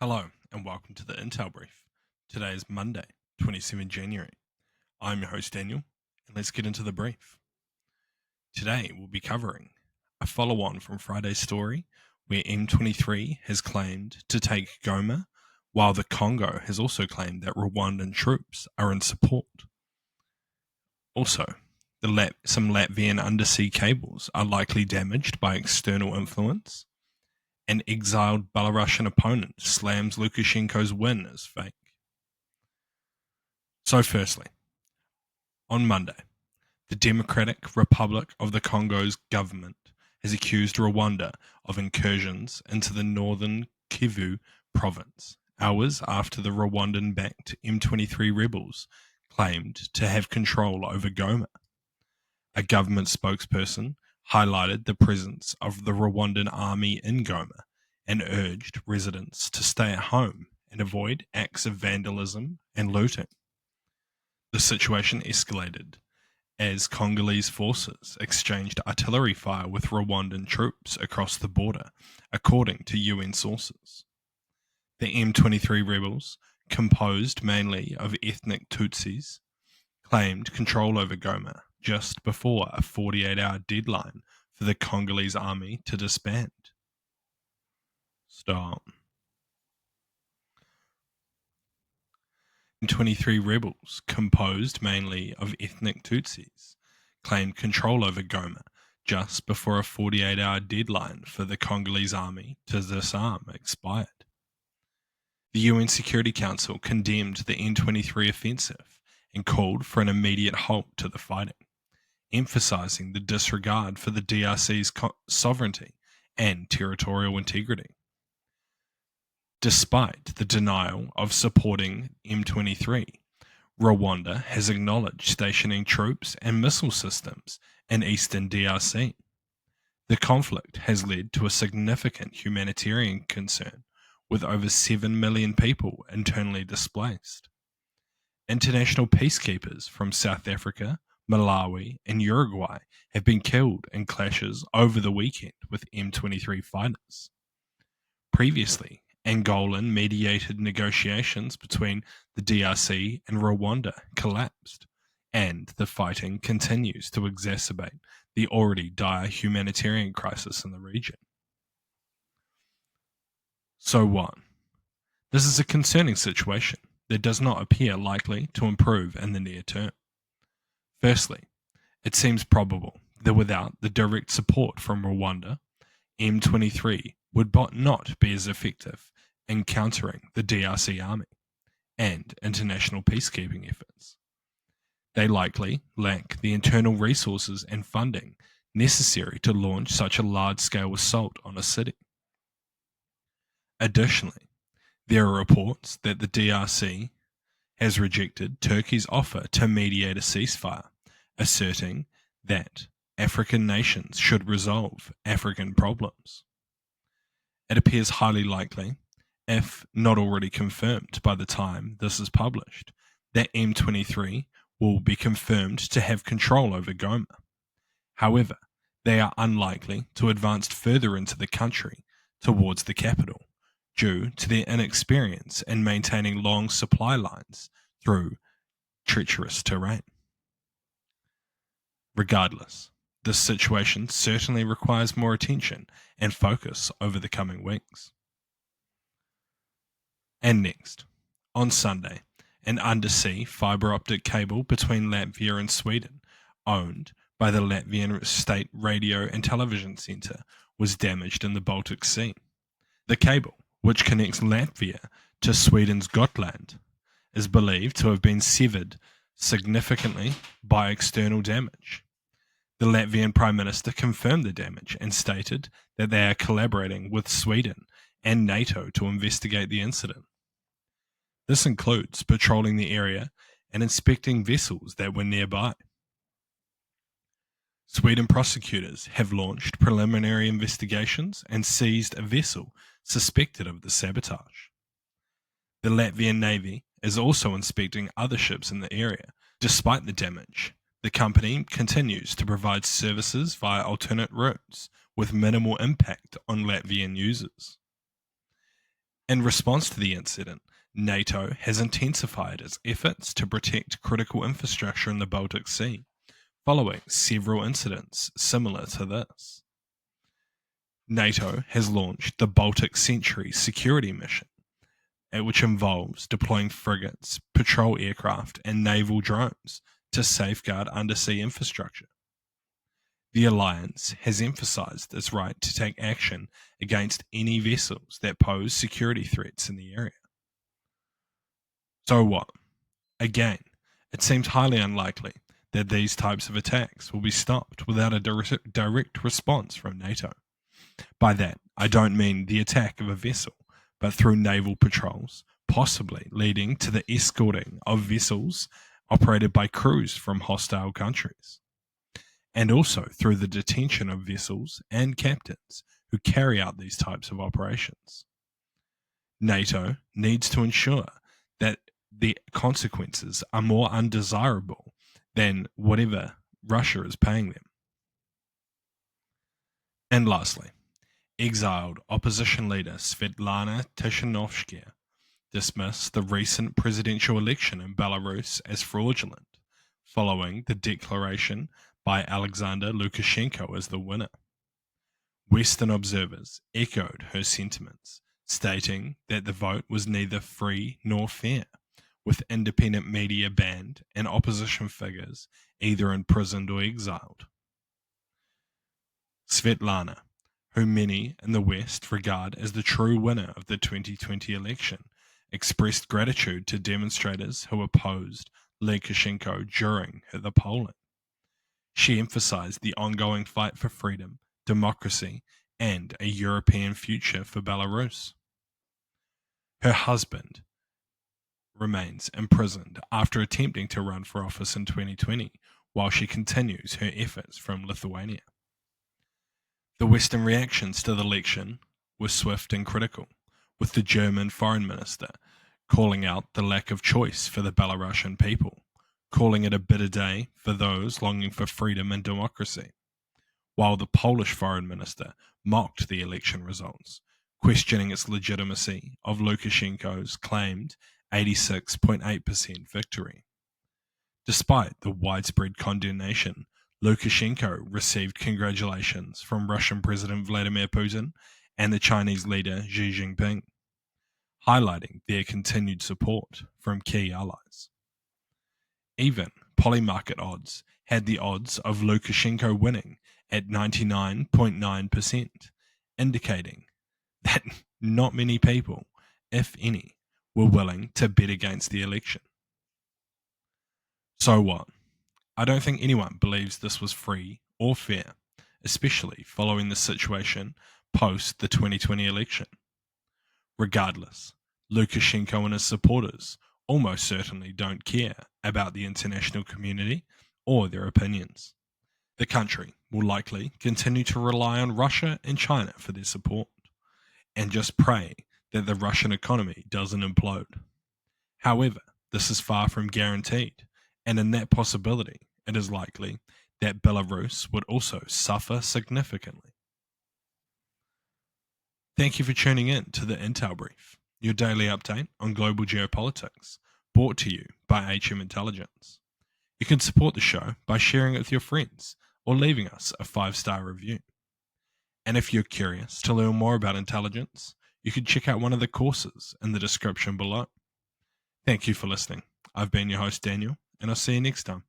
Hello and welcome to the Intel Brief. Today is Monday, 27 January. I'm your host Daniel, and let's get into the brief. Today we'll be covering a follow-on from Friday's story where M23 has claimed to take Goma, while the Congo has also claimed that Rwandan troops are in support. Also, some Latvian undersea cables are likely damaged by external influence. An exiled Belarusian opponent slams Lukashenko's win as fake. So firstly, on Monday, the Democratic Republic of the Congo's government has accused Rwanda of incursions into the northern Kivu province, hours after the Rwandan-backed M23 rebels claimed to have control over Goma. A government spokesperson highlighted the presence of the Rwandan army in Goma and urged residents to stay at home and avoid acts of vandalism and looting. The situation escalated as Congolese forces exchanged artillery fire with Rwandan troops across the border, according to UN sources. The M23 rebels, composed mainly of ethnic Tutsis, claimed control over Goma just before a 48-hour deadline for the Congolese army to disband. Stop. M23 rebels, composed mainly of ethnic Tutsis, claimed control over Goma just before a 48-hour deadline for the Congolese army to disarm expired. The UN Security Council condemned the M23 offensive and called for an immediate halt to the fighting, emphasizing the disregard for the DRC's sovereignty and territorial integrity. Despite the denial of supporting M23, Rwanda has acknowledged stationing troops and missile systems in eastern DRC. The conflict has led to a significant humanitarian concern, with over 7 million people internally displaced. International peacekeepers from South Africa, Malawi, and Uruguay have been killed in clashes over the weekend with M23 fighters. Previously, Angolan-mediated negotiations between the DRC and Rwanda collapsed, and the fighting continues to exacerbate the already dire humanitarian crisis in the region. So what? This is a concerning situation that does not appear likely to improve in the near term. Firstly, it seems probable that without the direct support from Rwanda, M23 would not be as effective in countering the DRC army and international peacekeeping efforts. They likely lack the internal resources and funding necessary to launch such a large-scale assault on a city. Additionally, there are reports that the DRC has rejected Turkey's offer to mediate a ceasefire, asserting that African nations should resolve African problems. It appears highly likely, if not already confirmed by the time this is published, that M23 will be confirmed to have control over Goma. However, they are unlikely to advance further into the country towards the capital, due to their inexperience in maintaining long supply lines through treacherous terrain. Regardless, this situation certainly requires more attention and focus over the coming weeks. And next, on Sunday, an undersea fibre optic cable between Latvia and Sweden, owned by the Latvian State Radio and Television Centre, was damaged in the Baltic Sea. The cable, which connects Latvia to Sweden's Gotland, is believed to have been severed significantly by external damage. The Latvian Prime Minister confirmed the damage and stated that they are collaborating with Sweden and NATO to investigate the incident. This includes patrolling the area and inspecting vessels that were nearby. Sweden prosecutors have launched preliminary investigations and seized a vessel suspected of the sabotage. The Latvian Navy is also inspecting other ships in the area. Despite the damage, the company continues to provide services via alternate routes with minimal impact on Latvian users. In response to the incident, NATO has intensified its efforts to protect critical infrastructure in the Baltic Sea, following several incidents similar to this. NATO has launched the Baltic Century Security Mission, which involves deploying frigates, patrol aircraft, and naval drones to safeguard undersea infrastructure. The alliance has emphasized its right to take action against any vessels that pose security threats in the area. So what? Again, it seems highly unlikely that these types of attacks will be stopped without a direct response from NATO. By that, I don't mean the attack of a vessel, but through naval patrols, possibly leading to the escorting of vessels operated by crews from hostile countries, and also through the detention of vessels and captains who carry out these types of operations. NATO needs to ensure that the consequences are more undesirable than whatever Russia is paying them. And lastly, exiled opposition leader Svetlana Tikhanovskaya dismissed the recent presidential election in Belarus as fraudulent, following the declaration by Alexander Lukashenko as the winner. Western observers echoed her sentiments, stating that the vote was neither free nor fair, with independent media banned and opposition figures either imprisoned or exiled. Svetlana, whom many in the West regard as the true winner of the 2020 election, expressed gratitude to demonstrators who opposed Lukashenko during the polling. She emphasized the ongoing fight for freedom, democracy, and a European future for Belarus. Her husband remains imprisoned after attempting to run for office in 2020, while she continues her efforts from Lithuania. The Western reactions to the election were swift and critical, with the German foreign minister calling out the lack of choice for the Belarusian people, calling it a bitter day for those longing for freedom and democracy, while the Polish foreign minister mocked the election results, questioning its legitimacy of Lukashenko's claimed 86.8% victory. Despite the widespread condemnation, Lukashenko received congratulations from Russian President Vladimir Putin and the Chinese leader Xi Jinping, highlighting their continued support from key allies. Even polymarket odds had the odds of Lukashenko winning at 99.9%, indicating that not many people, if any, were willing to bet against the election. So what? I don't think anyone believes this was free or fair, especially following the situation post the 2020 election. Regardless, Lukashenko and his supporters almost certainly don't care about the international community or their opinions. The country will likely continue to rely on Russia and China for their support, and just pray that the Russian economy doesn't implode. However, this is far from guaranteed, and in that possibility, it is likely that Belarus would also suffer significantly. Thank you for tuning in to the Intel Brief, your daily update on global geopolitics, brought to you by HM Intelligence. You can support the show by sharing it with your friends or leaving us a 5-star review. And if you're curious to learn more about intelligence, you can check out one of the courses in the description below. Thank you for listening. I've been your host, Daniel, and I'll see you next time.